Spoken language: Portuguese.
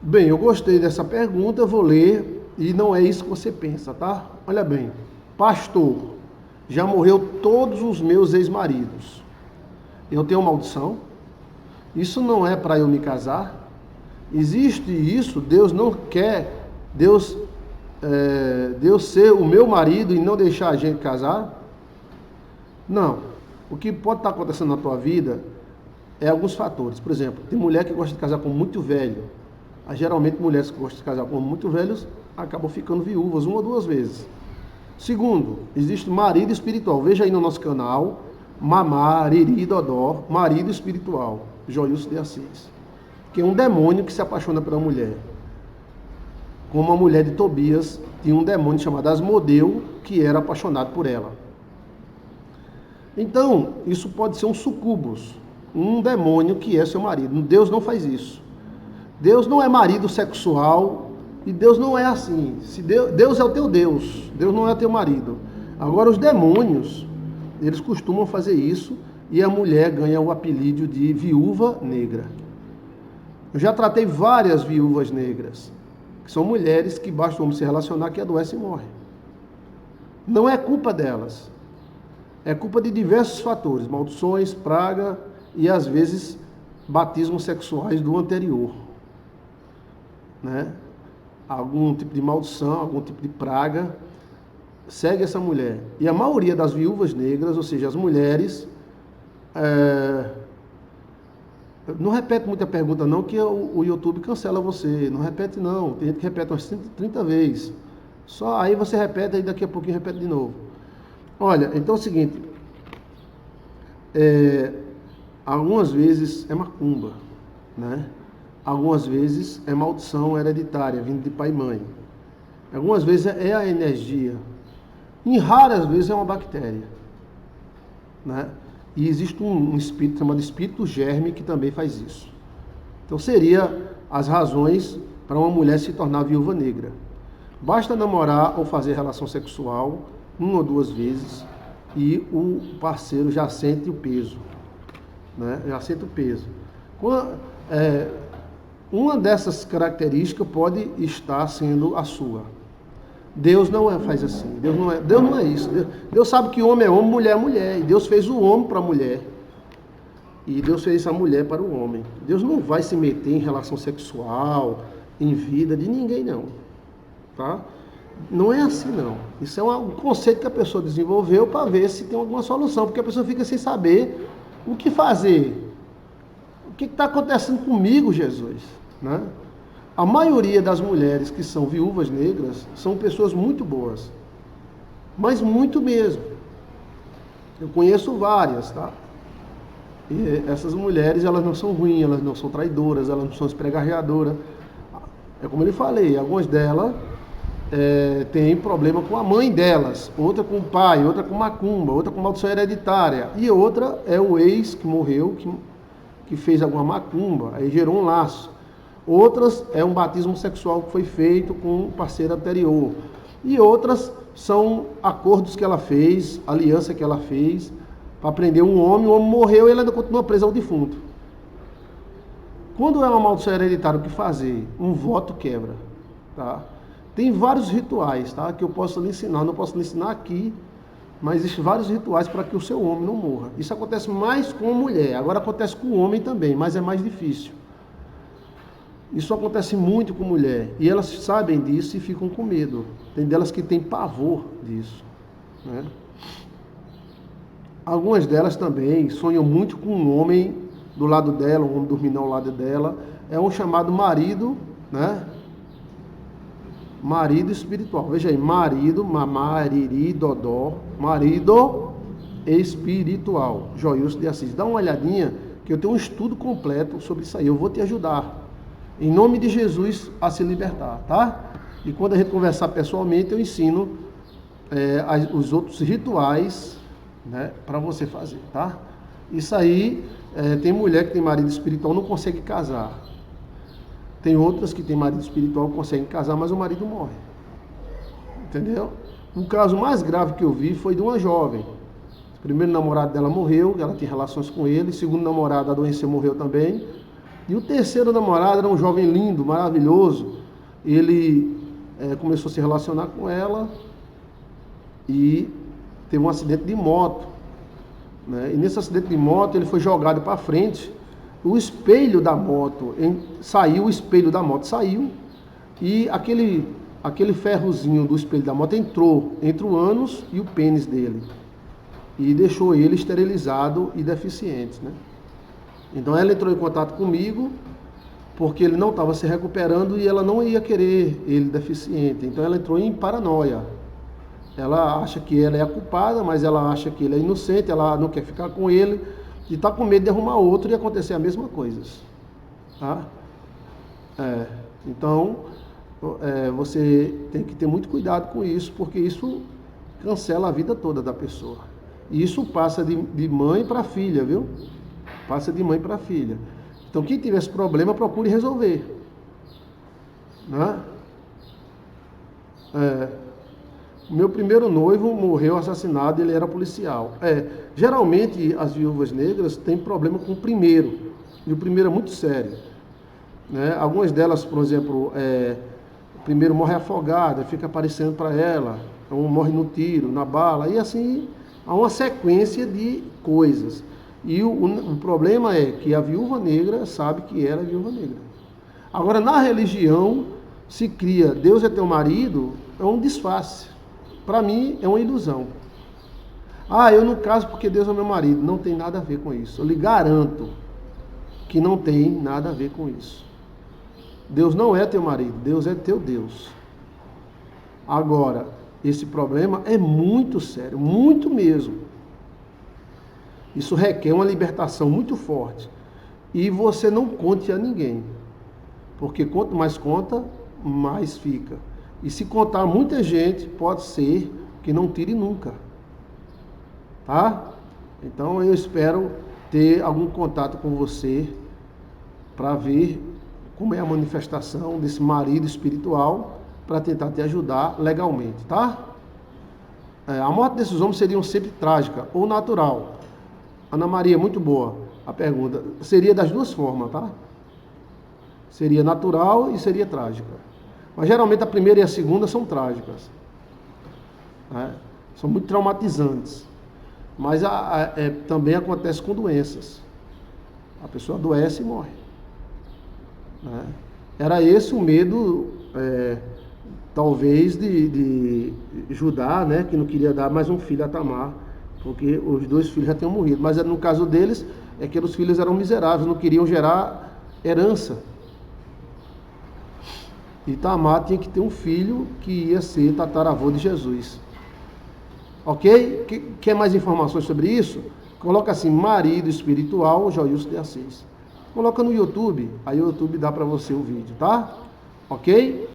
Bem, eu gostei dessa pergunta, eu vou ler e não é isso que você pensa, tá? Olha bem, pastor, já morreu todos os meus ex-maridos. Eu tenho maldição? Isso não é para eu me casar? Existe isso? Deus não quer Deus ser o meu marido e não deixar a gente casar? Não. O que pode estar acontecendo na tua vida é alguns fatores. Por exemplo, tem mulher que gosta de casar com muito velho. Geralmente mulheres que gostam de casar com muito velhos acabam ficando viúvas uma ou duas vezes. Segundo, existe marido espiritual. Veja aí no nosso canal, Mamá, Iriri, Dodó, marido espiritual, Joilson de Assis. Que é um demônio que se apaixona pela mulher. Como a mulher de Tobias tinha um demônio chamado Asmodeu, que era apaixonado por ela. Então, isso pode ser um sucubus, um demônio que é seu marido. Deus não faz isso. Deus não é marido sexual e Deus não é assim. Se Deus é o teu Deus, Deus não é teu marido. Agora, os demônios, eles costumam fazer isso e a mulher ganha o apelido de viúva negra. Eu já tratei várias viúvas negras, que são mulheres que basta o homem se relacionar que adoecem e morrem. Não é culpa delas. É culpa de diversos fatores, maldições, praga e às vezes batismos sexuais do anterior. Né? Algum tipo de maldição, algum tipo de praga segue essa mulher. E a maioria das viúvas negras, ou seja, as mulheres, não repete muita pergunta não, que o YouTube cancela você. Não repete não, tem gente que repete umas 30 vezes. Só aí você repete e daqui a pouquinho repete de novo. Olha, então é o seguinte, algumas vezes é macumba, né? Algumas vezes é maldição hereditária, vindo de pai e mãe. Algumas vezes é a energia. Em raras vezes é uma bactéria, né? E existe um espírito chamado espírito germe que também faz isso. Então seria as razões para uma mulher se tornar viúva negra. Basta namorar ou fazer relação sexual uma ou duas vezes e o parceiro já sente o peso, né? Já sente o peso. Uma dessas características pode estar sendo a sua. Deus não faz assim. Deus não é isso. Deus sabe que homem é homem, mulher é mulher. E Deus fez o homem para a mulher. E Deus fez a mulher para o homem. Deus não vai se meter em relação sexual, em vida de ninguém, não. Tá? Não é assim, não. Isso é um conceito que a pessoa desenvolveu para ver se tem alguma solução, porque a pessoa fica sem saber o que fazer. O que está acontecendo comigo, Jesus? Né? A maioria das mulheres que são viúvas negras são pessoas muito boas, mas muito mesmo. Eu conheço várias, tá? E essas mulheres, elas não são ruins, elas não são traidoras, elas não são espregarreadoras. É como eu lhe falei, algumas delas tem problema com a mãe delas, outra com o pai, outra com macumba, outra com maldição hereditária, e outra é o ex que morreu, que fez alguma macumba, aí gerou um laço. Outras é um batismo sexual que foi feito com um parceiro anterior. E outras são acordos que ela fez, aliança que ela fez, para prender um homem, o homem morreu e ela ainda continua presa ao defunto. Quando é uma maldição hereditária, o que fazer? Um voto quebra, tá? Tem vários rituais, tá? Que eu posso lhe ensinar, não posso lhe ensinar aqui, mas existem vários rituais para que o seu homem não morra. Isso acontece mais com a mulher, agora acontece com o homem também, mas é mais difícil. Isso acontece muito com mulher, e elas sabem disso e ficam com medo. Tem delas que têm pavor disso, né? Algumas delas também sonham muito com um homem do lado dela, um homem dormindo ao lado dela. É um chamado marido, né? Marido espiritual. Veja aí, marido, mamá, ariri, dodó, marido espiritual. Joilson de Assis. Dá uma olhadinha, que eu tenho um estudo completo sobre isso aí. Eu vou te ajudar, em nome de Jesus, a se libertar, tá? E quando a gente conversar pessoalmente, eu ensino os outros rituais, né, para você fazer, tá? Isso aí, tem mulher que tem marido espiritual não consegue casar. Tem outras que tem marido espiritual que conseguem casar, mas o marido morre. Entendeu? O caso mais grave que eu vi foi de uma jovem. O primeiro namorado dela morreu, ela tinha relações com ele. O segundo namorado adoeceu, morreu também. E o terceiro namorado era um jovem lindo, maravilhoso. Ele começou a se relacionar com ela e teve um acidente de moto, né? E nesse acidente de moto ele foi jogado para frente. O espelho da moto saiu, o espelho da moto saiu e aquele ferrozinho do espelho da moto entrou entre o ânus e o pênis dele e deixou ele esterilizado e deficiente, né? Então ela entrou em contato comigo porque ele não estava se recuperando e ela não ia querer ele deficiente. Então ela entrou em paranoia. Ela acha que ela é a culpada, mas ela acha que ele é inocente, ela não quer ficar com ele e está com medo de arrumar outro e acontecer a mesma coisa. Tá? Então, você tem que ter muito cuidado com isso, porque isso cancela a vida toda da pessoa. E isso passa de mãe para filha, viu? Passa de mãe para filha. Então, quem tiver esse problema, procure resolver. Né? O meu primeiro noivo morreu assassinado, ele era policial. Geralmente, as viúvas negras têm problema com o primeiro. E o primeiro é muito sério. Né? Algumas delas, por exemplo, o primeiro morre afogado, fica aparecendo para ela. Então, morre no tiro, na bala. E assim, há uma sequência de coisas. E o problema é que a viúva negra sabe que ela é viúva negra. Agora, na religião, se cria Deus é teu marido, é um disfarce. Para mim, é uma ilusão. Eu não caso porque Deus é meu marido. Não tem nada a ver com isso. Eu lhe garanto que não tem nada a ver com isso. Deus não é teu marido, Deus é teu Deus. Agora, esse problema é muito sério, muito mesmo. Isso requer uma libertação muito forte. E você não conte a ninguém. Porque quanto mais conta, mais fica. E se contar muita gente, pode ser que não tire nunca. Tá? Então eu espero ter algum contato com você para ver como é a manifestação desse marido espiritual para tentar te ajudar legalmente, tá? A morte desses homens seria sempre trágica ou natural. Ana Maria, muito boa a pergunta. Seria das duas formas, tá? Seria natural e seria trágica. Mas geralmente a primeira e a segunda são trágicas. Né? São muito traumatizantes. Mas também acontece com doenças. A pessoa adoece e morre. Né? Era esse o medo, talvez, de Judá, né? Que não queria dar mais um filho a Tamar, porque os dois filhos já tinham morrido. Mas no caso deles, é que os filhos eram miseráveis, não queriam gerar herança. E Tamar tinha que ter um filho que ia ser tataravô de Jesus. Ok? Quer mais informações sobre isso? Coloca assim, marido espiritual, Joilson de Assis. Coloca no YouTube, aí o YouTube dá para você o vídeo, tá? Ok?